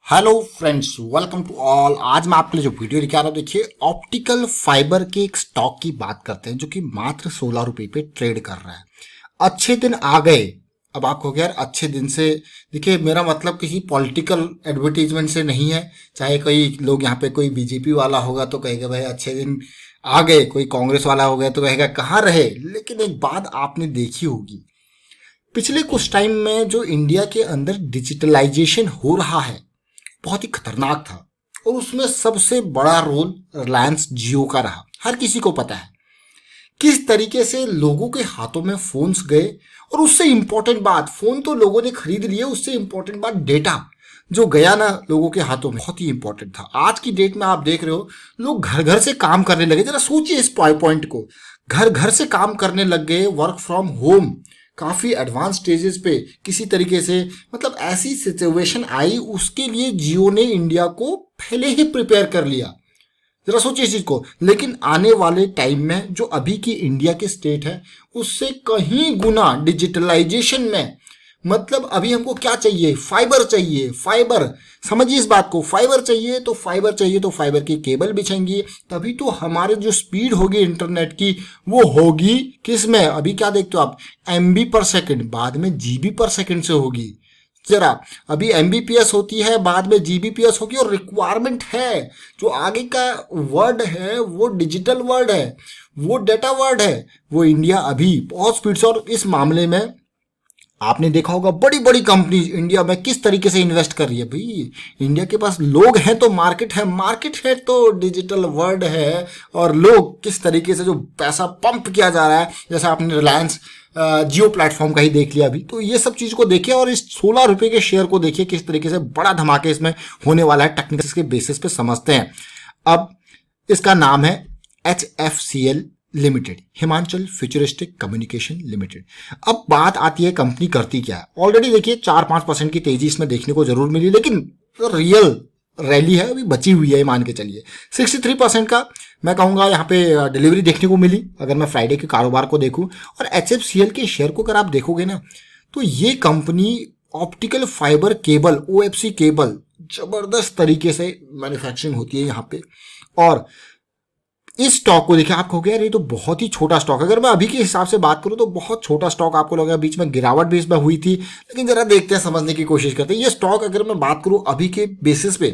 Hello friends, welcome to all. आज मैं आपके लिए जो वीडियो लेके आ रहा हूँ, देखिए ऑप्टिकल फाइबर के एक स्टॉक की बात करते हैं जो कि मात्र 16 रुपए पे ट्रेड कर रहा है। अच्छे दिन आ गए। अब आप कहोगे यार अच्छे दिन से, देखिए मेरा मतलब किसी पॉलिटिकल एडवर्टीजमेंट से नहीं है। चाहे कोई लोग यहाँ पे कोई बीजेपी वाला होगा तो कहेगा भाई अच्छे दिन आ गए, कोई कांग्रेस वाला हो गया तो कहेगा कहाँ रहे। लेकिन एक बात आपने देखी होगी, पिछले कुछ टाइम में जो इंडिया के अंदर डिजिटलाइजेशन हो रहा है बहुत ही खतरनाक था। और उसमें सबसे बड़ा रोल रिलायंस जियो का रहा। हर किसी को पता है किस तरीके से लोगों के हाथों में फोन्स गए। और उससे इंपॉर्टेंट बात, फोन तो लोगों ने खरीद लिए, उससे इंपॉर्टेंट बात डेटा जो गया ना लोगों के हाथों में, बहुत ही इंपॉर्टेंट था। आज की डेट में आप देख रहे हो लोग घर घर से काम करने लगे। जरा सोचिए इस पॉइंट को, घर घर से काम करने लग गए, वर्क फ्रॉम होम काफी एडवांस स्टेजेस पे किसी तरीके से, मतलब ऐसी सिचुएशन आई, उसके लिए जियो ने इंडिया को पहले ही प्रिपेयर कर लिया। जरा सोचिए इस चीज को। लेकिन आने वाले टाइम में जो अभी की इंडिया की स्टेट है उससे कहीं गुना डिजिटलाइजेशन में, मतलब अभी हमको क्या चाहिए, फाइबर चाहिए। फाइबर समझिए इस बात को, फाइबर चाहिए तो फाइबर की केबल बिछेंगी, तभी तो हमारे जो स्पीड होगी इंटरनेट की वो होगी किस में, अभी क्या देखते हो आप, एमबी पर सेकंड, बाद में जीबी पर सेकंड से होगी। जरा अभी एमबीपीएस होती है, बाद में जीबीपीएस होगी। और रिक्वायरमेंट है, जो आगे का वर्ड है वो डिजिटल वर्ड है, वो डेटा वर्ड है, वो इंडिया अभी बहुत स्पीड से। और इस मामले में आपने देखा होगा बड़ी बड़ी कंपनी इंडिया में किस तरीके से इन्वेस्ट कर रही है। भाई इंडिया के पास लोग हैं तो मार्केट है, मार्केट है तो डिजिटल वर्ल्ड है। और लोग किस तरीके से जो पैसा पंप किया जा रहा है, जैसे आपने रिलायंस जियो प्लेटफॉर्म का ही देख लिया अभी, तो ये सब चीज को देखिए। और इस 16 रुपए के शेयर को देखिए किस तरीके से बड़ा धमाके इसमें होने वाला है। टेक्निकल के बेसिस पे समझते हैं। अब इसका नाम है HFCL limited, Himachal futuristic communication limited. अब बात आती है कंपनी करती क्या है। ऑलरेडी देखिए 4-5% की तेजी इसमें देखने को जरूर मिली, लेकिन रियल रैली है अभी बची हुई है, मान के चलिए 63% का मैं कहूंगा यहाँ पे डिलीवरी देखने को मिली अगर मैं फ्राइडे के कारोबार को देखूं। और HFCL के शेयर को अगर आप देखोगे ना, तो ये company optical fibre cable, OFC cable जबरदस्त तरीके से मैन्युफैक्चरिंग होती है यहाँ पे। और इस स्टॉक को देखिए, आप कहोगे यार ये तो बहुत ही छोटा स्टॉक है। अगर मैं अभी के हिसाब से बात करूं तो बहुत छोटा स्टॉक आपको लगेगा, बीच में गिरावट भी इसमें हुई थी। लेकिन जरा देखते हैं, समझने की कोशिश करते हैं। ये स्टॉक अगर मैं बात करूं अभी के बेसिस पे,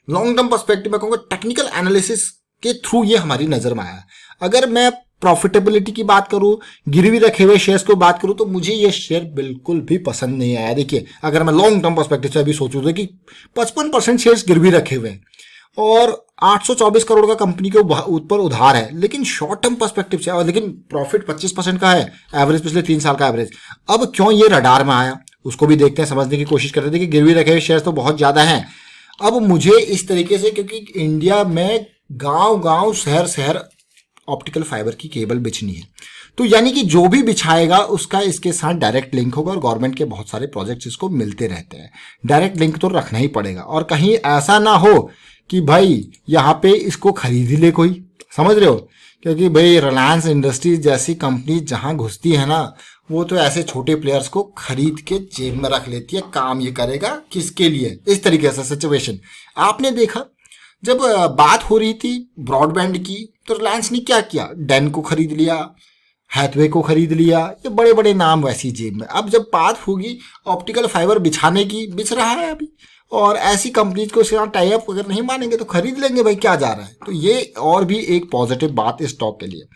लॉन्ग टर्म पर्सपेक्टिव में कहूंगा, टेक्निकल एनालिसिस के थ्रू ये हमारी नजर में आया। अगर मैं प्रॉफिटेबिलिटी की बात करूं, गिरवी रखे हुए शेयर्स को बात करूं, तो मुझे ये शेयर बिल्कुल भी पसंद नहीं आया। देखिए अगर मैं लॉन्ग टर्म पर्सपेक्टिव से अभी सोचूं तो कि 55% शेयर्स गिरवी रखे हुए हैं और 824 करोड़ का कंपनी के ऊपर उधार है, लेकिन शॉर्ट टर्म पर्सपेक्टिव से, और लेकिन प्रॉफिट 25% का है एवरेज, पिछले 3 साल का एवरेज। अब क्यों ये रडार में आया उसको भी देखते हैं, समझने की कोशिश करते हैं कि गिरवी रखे हुए शेयर्स तो बहुत ज्यादा हैं। अब मुझे इस तरीके से, क्योंकि इंडिया में गांव गांव शहर शहर ऑप्टिकल फाइबर की केबल बिछनी है, तो यानी कि जो भी बिछाएगा उसका इसके साथ डायरेक्ट लिंक होगा। और गवर्नमेंट के बहुत सारे प्रोजेक्ट्स इसको मिलते रहते हैं, डायरेक्ट लिंक तो रखना ही पड़ेगा। और कहीं ऐसा ना हो कि भाई यहाँ पे इसको खरीद ही ले कोई, समझ रहे हो, क्योंकि भाई रिलायंस इंडस्ट्रीज जैसी कंपनी जहां घुसती है ना, वो तो ऐसे छोटे प्लेयर्स को खरीद के जेब में रख लेती है। काम ये करेगा किसके लिए, इस तरीके से सिचुएशन आपने देखा। जब बात हो रही थी ब्रॉडबैंड की, तो रिलायंस ने क्या किया, डेन को खरीद लिया, हैथवे को खरीद लिया, ये बड़े बड़े नाम वैसी जेब में। अब जब बात होगी ऑप्टिकल फाइबर बिछाने की, बिछ रहा है अभी, और ऐसी कंपनीज को इसके साथ टाई अप अगर नहीं मानेंगे तो खरीद लेंगे, भाई क्या जा रहा है। तो ये और भी एक पॉजिटिव बात इस स्टॉक के लिए।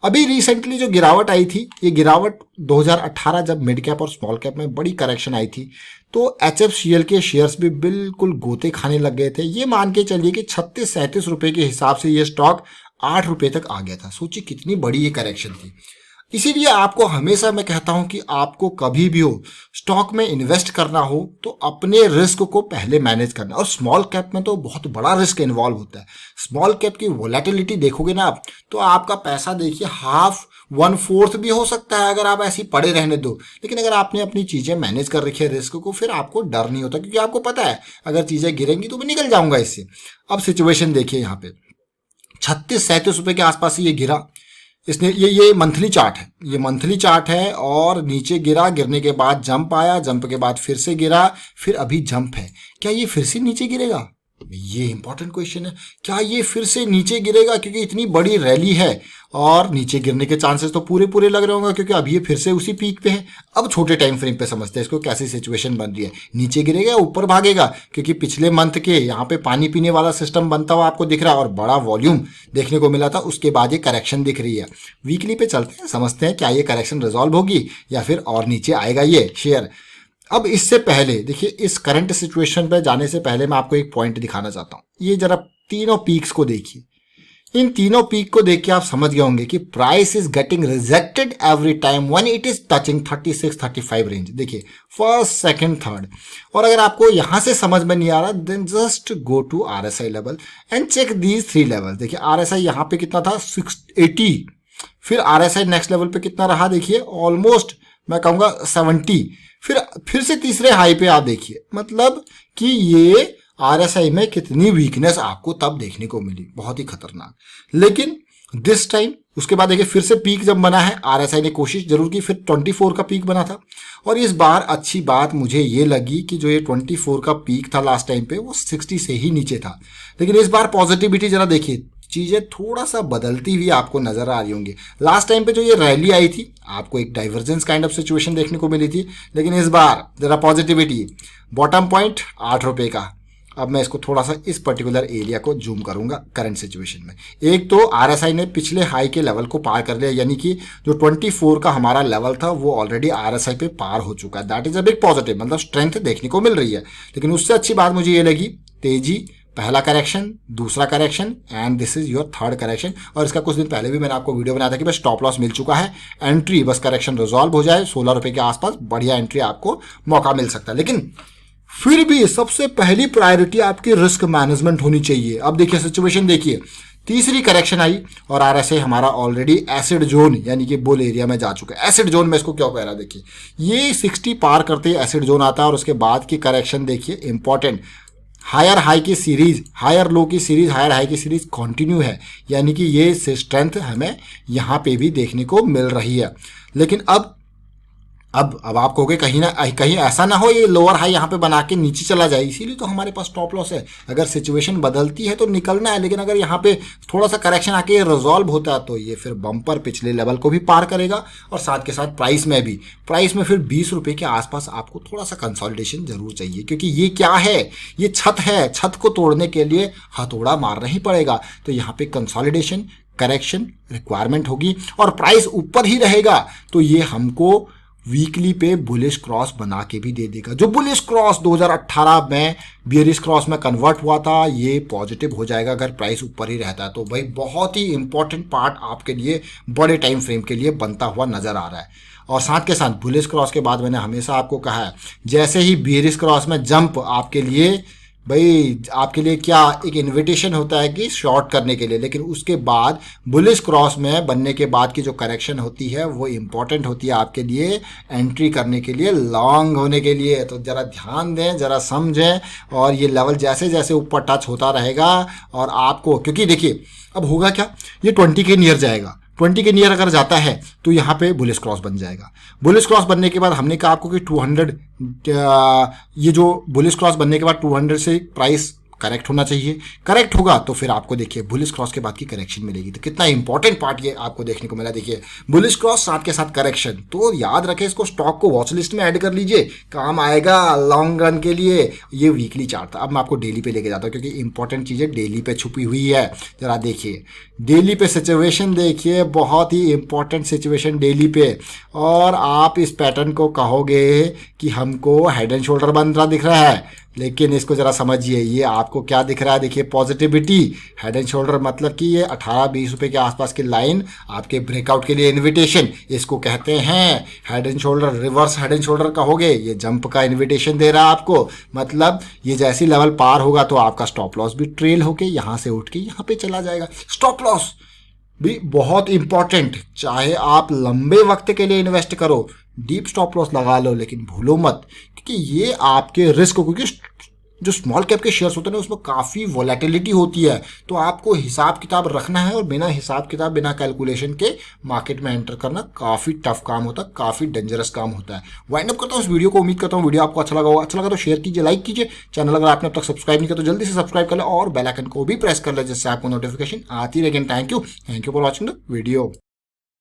अभी रिसेंटली जो गिरावट आई थी, ये गिरावट 2018 जब मिड कैप और स्मॉल कैप में बड़ी करेक्शन आई थी, तो HFCL के शेयर्स भी बिल्कुल गोते खाने लग गए थे। ये मान के चलिए कि 36-37 रुपए के हिसाब से ये स्टॉक 8 रुपए तक आ गया था। सोचिए कितनी बड़ी ये करेक्शन थी। इसीलिए आपको हमेशा मैं कहता हूं कि आपको कभी भी हो स्टॉक में इन्वेस्ट करना हो तो अपने रिस्क को पहले मैनेज करना। और स्मॉल कैप में तो बहुत बड़ा रिस्क इन्वॉल्व होता है। स्मॉल कैप की वोलेटिलिटी देखोगे ना आप, तो आपका पैसा देखिए हाफ 1/4 भी हो सकता है अगर आप ऐसी पड़े रहने दो। लेकिन अगर आपने अपनी चीजें मैनेज कर रखी है रिस्क को, फिर आपको डर नहीं होता, क्योंकि आपको पता है अगर चीजें गिरेंगी तो मैं निकल जाऊंगा इससे। अब सिचुएशन देखिए यहाँ पे 36-37 रुपए के आसपास ये गिरा, इसने ये मंथली चार्ट है, ये मंथली चार्ट है और नीचे गिरा, गिरने के बाद जंप आया, जंप के बाद फिर से गिरा, फिर अभी जंप है। क्या ये फिर से नीचे गिरेगा? ये इंपॉर्टेंट क्वेश्चन है, क्या ये फिर से नीचे गिरेगा? क्योंकि इतनी बड़ी रैली है और नीचे गिरने के चांसेस तो पूरे पूरे लग रहे होंगे, क्योंकि अभी ये फिर से उसी पीक पे है। अब छोटे टाइम फ्रेम पे समझते हैं इसको कैसी सिचुएशन बन रही है, नीचे गिरेगा ऊपर भागेगा, क्योंकि पिछले मंथ के यहाँ पे पानी पीने वाला सिस्टम बनता हुआ आपको दिख रहा है और बड़ा वॉल्यूम देखने को मिला था, उसके बाद ये करेक्शन दिख रही है। वीकली पे चलते हैं, समझते हैं क्या ये करेक्शन रिजॉल्व होगी या फिर और नीचे आएगा ये शेयर। अब इससे पहले देखिए, इस करंट सिचुएशन पे जाने से पहले मैं आपको एक पॉइंट दिखाना चाहता हूँ। ये जरा तीनों पीक्स को देखिए, इन तीनों पीक को देख के आप समझ गए होंगे कि price is getting rejected every time when it is touching 36-35 range. देखिए फर्स्ट, सेकंड, थर्ड। और अगर आपको यहां से समझ में नहीं आ रहा, then just go to RSI level and check these 3 level. देखिए RSI यहां पे कितना था, 680, फिर RSI नेक्स्ट लेवल पे कितना रहा, देखिए ऑलमोस्ट मैं कहूंगा 70, फिर से तीसरे हाई पे आप देखिए, मतलब कि ये RSI में कितनी वीकनेस आपको तब देखने को मिली, बहुत ही खतरनाक। लेकिन दिस टाइम उसके बाद देखिए फिर से पीक जब बना है, RSI ने कोशिश जरूर की, फिर 24 का पीक बना था। और इस बार अच्छी बात मुझे ये लगी कि जो ये 24 का पीक था लास्ट टाइम पे, वो 60 से ही नीचे था। लेकिन इस बार पॉजिटिविटी जरा देखिए, चीजें थोड़ा सा बदलती हुई आपको नजर आ रही होंगी। लास्ट टाइम पे जो ये रैली आई थी, आपको एक डाइवर्जेंस काइंड ऑफ सिचुएशन देखने को मिली थी, लेकिन इस बार जरा पॉजिटिविटी। बॉटम पॉइंट 8 रुपए का। अब मैं इसको थोड़ा सा इस पर्टिकुलर एरिया को जूम करूंगा करंट सिचुएशन में। एक तो RSI ने पिछले हाई के लेवल को पार कर लिया, यानी कि जो 24 का हमारा लेवल था वो ऑलरेडी RSI पे पार हो चुका है। That is a big positive, मतलब स्ट्रेंथ देखने को मिल रही है। लेकिन उससे अच्छी बात मुझे ये लगी, तेजी, पहला करेक्शन, दूसरा correction and this is your third correction. और इसका कुछ दिन पहले भी मैंने आपको वीडियो बनाया था कि बस स्टॉप लॉस मिल चुका है, एंट्री बस करेक्शन रिजॉल्व हो जाए 16 रुपए के आसपास, बढ़िया एंट्री आपको मौका मिल सकता है। लेकिन फिर भी सबसे पहली प्रायोरिटी आपकी रिस्क मैनेजमेंट होनी चाहिए। अब देखिए सिचुएशन देखिए, तीसरी करेक्शन आई और RSI हमारा ऑलरेडी एसिड जोन यानी कि बुल एरिया में जा चुका है। एसिड जोन में इसको क्यों कह रहा है, देखिए ये 60 पार करते ही एसिड जोन आता है और उसके बाद की करेक्शन देखिए इंपॉर्टेंट, हायर हाई की सीरीज, हायर लो की सीरीज, हायर हाई की सीरीज कंटिन्यू है, यानी कि ये स्ट्रेंथ हमें यहां पे भी देखने को मिल रही है। लेकिन अब आप कहोगे कहीं ना कहीं ऐसा ना हो ये लोअर हाई यहाँ पे बना के नीचे चला जाए, इसीलिए तो हमारे पास स्टॉप लॉस है। अगर सिचुएशन बदलती है तो निकलना है, लेकिन अगर यहाँ पे थोड़ा सा करेक्शन आके रिजॉल्व होता है तो ये फिर बम्पर पिछले लेवल को भी पार करेगा और साथ के साथ प्राइस में फिर 20 रुपए के आसपास आपको थोड़ा सा कंसोलिडेशन जरूर चाहिए, क्योंकि ये क्या है, ये छत है, छत को तोड़ने के लिए हथौड़ा मारना ही पड़ेगा। तो यहाँ पे कंसोलिडेशन, करेक्शन रिक्वायरमेंट होगी और प्राइस ऊपर ही रहेगा तो ये हमको वीकली पे बुलिश क्रॉस बना के भी दे देगा। जो बुलिश क्रॉस 2018 में बियरिश क्रॉस में कन्वर्ट हुआ था, ये पॉजिटिव हो जाएगा अगर प्राइस ऊपर ही रहता है। तो भाई बहुत ही इंपॉर्टेंट पार्ट आपके लिए बड़े टाइम फ्रेम के लिए बनता हुआ नजर आ रहा है। और साथ के साथ बुलिश क्रॉस के बाद मैंने हमेशा आपको कहा है, जैसे ही बियरिश क्रॉस में जंप आपके लिए क्या एक इनविटेशन होता है कि शॉर्ट करने के लिए, लेकिन उसके बाद बुलिश क्रॉस में बनने के बाद की जो करेक्शन होती है वो इंपॉर्टेंट होती है आपके लिए एंट्री करने के लिए, लॉन्ग होने के लिए। तो जरा ध्यान दें, जरा समझें, और ये लेवल जैसे जैसे ऊपर टच होता रहेगा और आपको, क्योंकि देखिए अब होगा क्या, ये 20 के नियर जाएगा, 20 के नियर अगर जाता है तो यहाँ पे बुलिश क्रॉस बन जाएगा। बुलिश क्रॉस बनने के बाद हमने कहा आपको कि 200, ये जो बुलिश क्रॉस बनने के बाद 200 से प्राइस करेक्ट होना चाहिए। करेक्ट होगा तो फिर आपको देखिए बुलिश क्रॉस के बाद की करेक्शन मिलेगी। तो कितना इंपॉर्टेंट पार्ट ये आपको देखने को मिला। देखिए बुलिश क्रॉस साथ के साथ करेक्शन, तो याद रखें इसको, स्टॉक को वॉच लिस्ट में ऐड कर लीजिए, काम आएगा लॉन्ग रन के लिए। ये वीकली चार्ट था। अब मैं आपको डेली पे लेके जाता हूँ, क्योंकि इंपॉर्टेंट चीज़ें डेली पे छुपी हुई है। जरा देखिए डेली पे सिचुएशन, देखिए बहुत ही इंपॉर्टेंट सिचुएशन डेली पे। और आप इस पैटर्न को कहोगे कि हमको हेड एंड शोल्डर बन रहा दिख रहा है, लेकिन इसको जरा समझिए, ये आपको क्या दिख रहा है। देखिए पॉजिटिविटी, हेड एंड शोल्डर, मतलब कि ये 18-20 रुपए के आसपास की लाइन आपके ब्रेकआउट के लिए इनविटेशन, इसको कहते हैं head and shoulder. Reverse head and shoulder कहोगे, ये जंप का इनविटेशन दे रहा है आपको, मतलब ये जैसी लेवल पार होगा तो आपका स्टॉप लॉस भी ट्रेल होके यहां से उठ के यहां पे चला जाएगा। स्टॉप लॉस भी बहुत इंपॉर्टेंट, चाहे आप लंबे वक्त के लिए इन्वेस्ट करो, डीप स्टॉप लॉस लगा लो, लेकिन भूलो मत, क्योंकि ये आपके रिस्क को, क्योंकि जो स्मॉल कैप के शेयर्स होते हैं ना उसमें काफ़ी वॉलेटिलिटी होती है, तो आपको हिसाब किताब रखना है और बिना हिसाब किताब बिना कैलकुलेशन के मार्केट में एंटर करना काफ़ी टफ काम होता है, काफ़ी डेंजरस काम होता है। वाइंड अप करता हूँ इस वीडियो को, उम्मीद करता हूँ वीडियो आपको अच्छा लगा होगा। अच्छा लगा तो शेयर कीजिए, लाइक कीजिए, चैनल अगर आपने अब तक सब्सक्राइब नहीं किया तो जल्दी से सब्सक्राइब कर ले और बेल आइकन को भी प्रेस कर ले जिससे आपको नोटिफिकेशन आती रहेगी। Thank you for watching the video.